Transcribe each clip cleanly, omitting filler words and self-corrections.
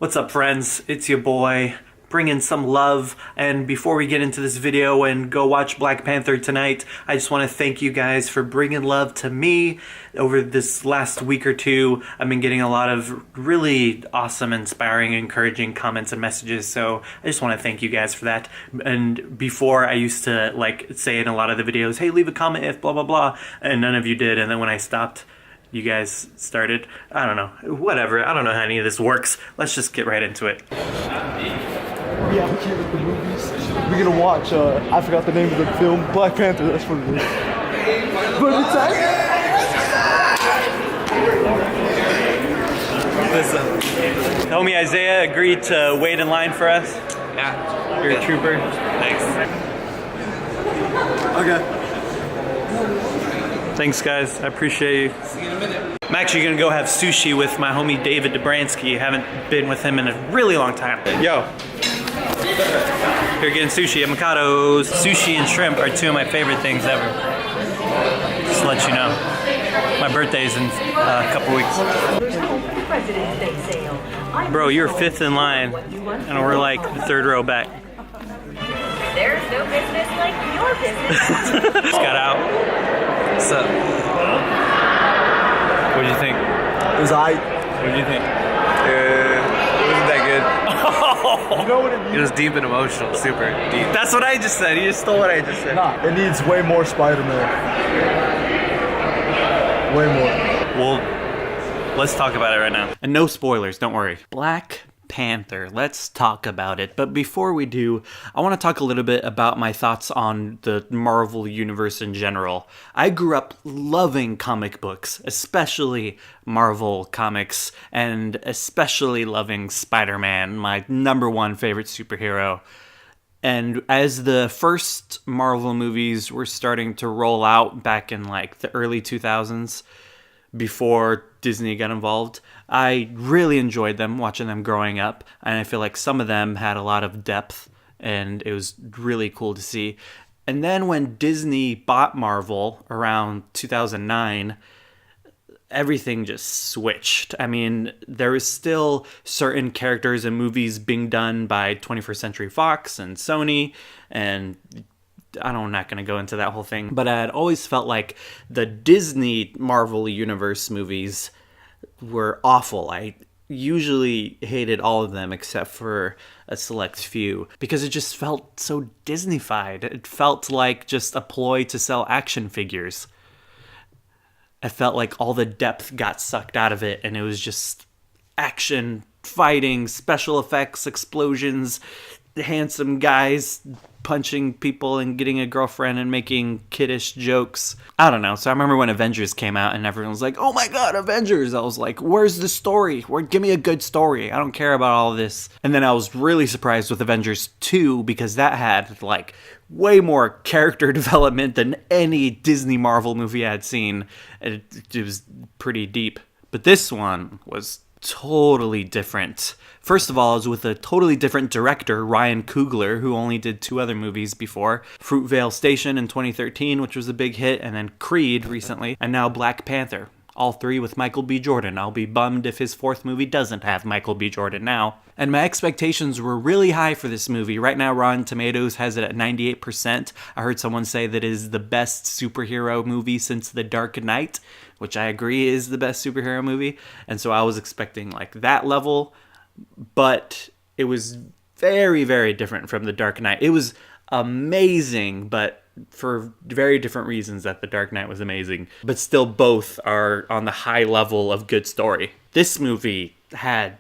What's up, friends? It's your boy, bringing some love. And before we get into this video and go watch Black Panther tonight, I just want to thank you guys for bringing love to me. Over this last week or two, I've been getting a lot of really awesome, inspiring, encouraging comments and messages, so I just want to thank you guys for that. And before, I used to say in a lot of the videos, hey, leave a comment if blah blah blah, and none of you did. And then when I stopped, you guys started. I don't know. Whatever. I don't know how any of this works. Let's just get right into it. Yeah, we here with the movies. We're gonna watch, I forgot the name of the film, Black Panther, that's what it is. But it's Listen, homie Isaiah agreed to wait in line for us. Yeah. You're a trooper. Thanks. okay. Thanks, guys. I appreciate you. See you in a minute. I'm actually gonna go have sushi with my homie David Dobransky. Haven't been with him in a really long time. Yo. Here getting sushi at Mikado's. Sushi and shrimp are two of my favorite things ever. Just to let you know. My birthday's in a couple weeks. Bro, you're fifth in line, and we're like the third row back. There's no business like your business. Just got out. What's up? What did you think? It was What did you think? It wasn't that good. You know what it It needs? was deep and emotional, super deep. That's what I just said. You just stole what I just said. Nah, it needs way more Spider-Man. Way more. Well, let's talk about it right now. And no spoilers, don't worry. Black Panther, let's talk about it. But before we do, I want to talk a little bit about my thoughts on the Marvel Universe in general. I grew up loving comic books, especially Marvel comics, and especially loving Spider-Man, my #1 favorite superhero. And as the first Marvel movies were starting to roll out back in the early 2000s, before Disney got involved, I really enjoyed them, watching them growing up. And I feel like some of them had a lot of depth, and it was really cool to see. And then when Disney bought Marvel around 2009, everything just switched. I mean, there was still certain characters and movies being done by 21st Century Fox and Sony, and I'm not going to go into that whole thing, but I had always felt like the Disney Marvel Universe movies were awful. I usually hated all of them except for a select few because it just felt so Disney-fied. It felt like just a ploy to sell action figures. I felt like all the depth got sucked out of it, and it was just action, fighting, special effects, explosions, handsome guys punching people and getting a girlfriend and making kiddish jokes. I don't know. So I remember when Avengers came out and everyone was like, oh my god, Avengers. I was like, where's the story? Give me a good story. I don't care about all of this. And then I was really surprised with Avengers 2 because that had way more character development than any Disney Marvel movie I had seen. It was pretty deep. But this one was totally different. First of all, I was with a totally different director, Ryan Coogler, who only did 2 other movies before. Fruitvale Station in 2013, which was a big hit, and then Creed recently, and now Black Panther. All 3 with Michael B. Jordan. I'll be bummed if his 4th movie doesn't have Michael B. Jordan now. And my expectations were really high for this movie. Right now, Rotten Tomatoes has it at 98%. I heard someone say that it is the best superhero movie since The Dark Knight, which I agree is the best superhero movie. And so I was expecting that level, but it was very, very different from The Dark Knight. It was amazing, but for very different reasons that The Dark Knight was amazing. But still, both are on the high level of good story. This movie had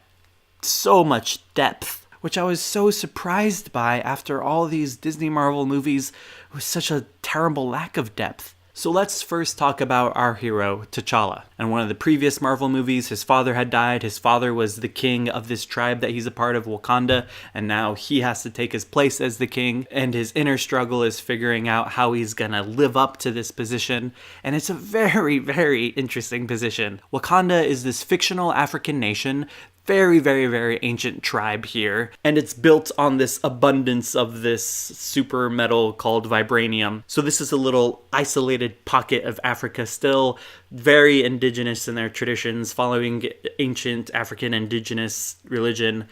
so much depth, which I was so surprised by after all these Disney Marvel movies with such a terrible lack of depth. So let's first talk about our hero, T'Challa. In one of the previous Marvel movies, his father had died. His father was the king of this tribe that he's a part of, Wakanda, and now he has to take his place as the king, and his inner struggle is figuring out how he's gonna live up to this position, and it's a very, very interesting position. Wakanda is this fictional African nation very, very, very ancient tribe here, and it's built on this abundance of this super metal called vibranium. So this is a little isolated pocket of Africa, still very indigenous in their traditions, following ancient African indigenous religion,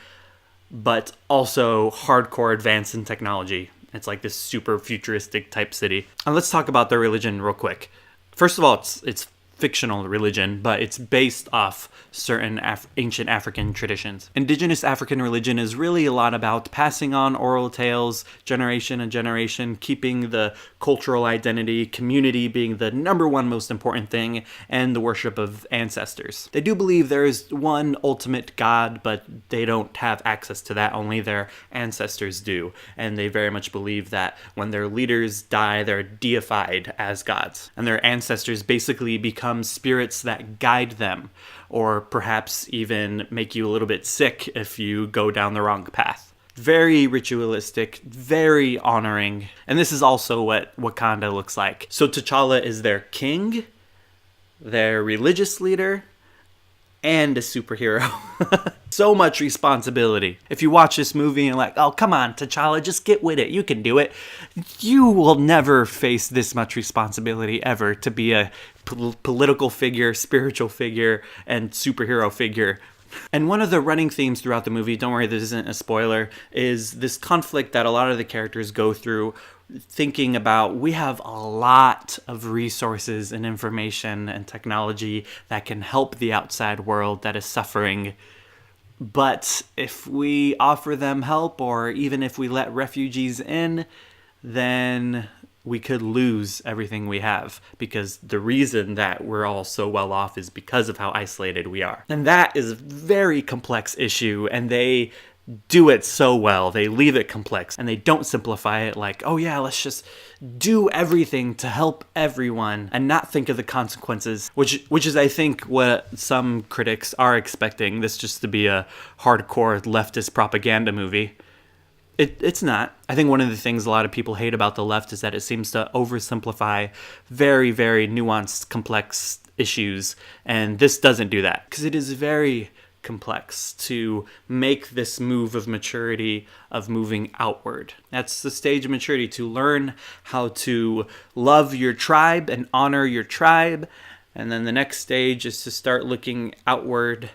but also hardcore advanced in technology. It's like this super futuristic type city. And let's talk about their religion real quick. First of all, it's fictional religion, but it's based off certain ancient African traditions. Indigenous African religion is really a lot about passing on oral tales, generation and generation, keeping the cultural identity, community being the number one most important thing, and the worship of ancestors. They do believe there is one ultimate God, but they don't have access to that, only their ancestors do. And they very much believe that when their leaders die, they're deified as gods. And their ancestors basically become spirits that guide them, or perhaps even make you a little bit sick if you go down the wrong path. Very ritualistic, very honoring, and this is also what Wakanda looks like. So T'Challa is their king, their religious leader, and a superhero. So much responsibility. If you watch this movie and like, oh, come on, T'Challa, just get with it. You can do it. You will never face this much responsibility ever to be a political figure, spiritual figure, and superhero figure. And one of the running themes throughout the movie, don't worry, this isn't a spoiler, is this conflict that a lot of the characters go through, thinking about, we have a lot of resources and information and technology that can help the outside world that is suffering. But if we offer them help, or even if we let refugees in, then we could lose everything we have, because the reason that we're all so well off is because of how isolated we are. And that is a very complex issue, and they do it so well. They leave it complex, and they don't simplify it like, oh yeah, let's just do everything to help everyone and not think of the consequences, which is, I think, what some critics are expecting this just to be a hardcore leftist propaganda movie. It's not. I think one of the things a lot of people hate about the left is that it seems to oversimplify very, very nuanced, complex issues, and this doesn't do that, because it is very complex to make this move of maturity, of moving outward. That's the stage of maturity, to learn how to love your tribe and honor your tribe, and then the next stage is to start looking outward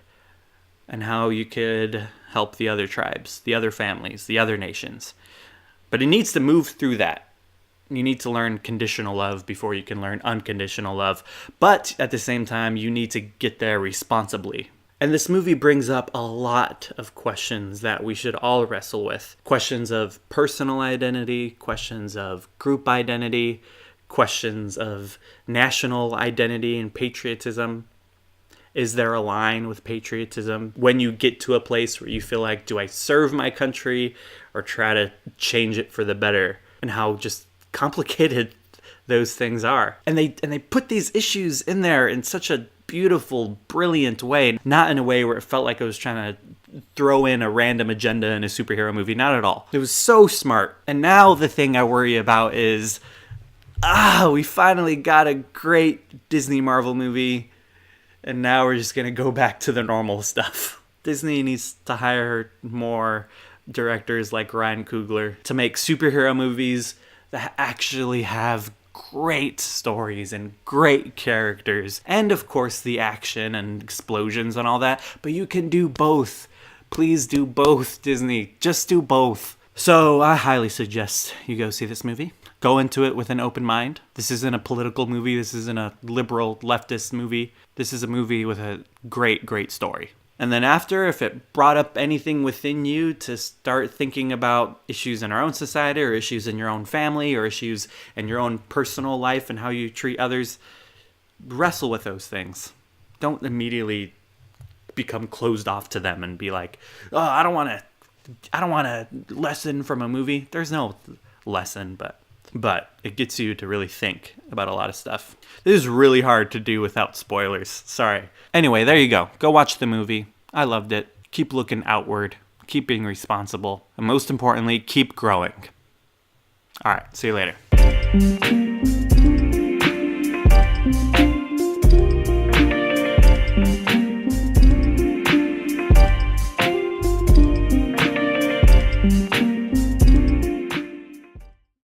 and how you could help the other tribes, the other families, the other nations. But it needs to move through that. You need to learn conditional love before you can learn unconditional love. But at the same time, you need to get there responsibly. And this movie brings up a lot of questions that we should all wrestle with. Questions of personal identity, questions of group identity, questions of national identity and patriotism. Is there a line with patriotism? When you get to a place where you feel like, do I serve my country or try to change it for the better? And how just complicated those things are. And they put these issues in there in such a beautiful, brilliant way. Not in a way where it felt like I was trying to throw in a random agenda in a superhero movie. Not at all. It was so smart. And now the thing I worry about is, we finally got a great Disney Marvel movie, and now we're just going to go back to the normal stuff. Disney needs to hire more directors like Ryan Coogler to make superhero movies that actually have great stories and great characters. And of course the action and explosions and all that. But you can do both. Please do both, Disney. Just do both. So I highly suggest you go see this movie. Go into it with an open mind. This isn't a political movie. This isn't a liberal leftist movie. This is a movie with a great, great story. And then after, if it brought up anything within you to start thinking about issues in our own society, or issues in your own family, or issues in your own personal life and how you treat others, wrestle with those things. Don't immediately become closed off to them and be like, oh, I don't want a lesson from a movie. There's no lesson, but it gets you to really think about a lot of stuff. This is really hard to do without spoilers. Sorry. Anyway, there you go. Go watch the movie. I loved it. Keep looking outward. Keep being responsible. And most importantly, keep growing. All right. See you later.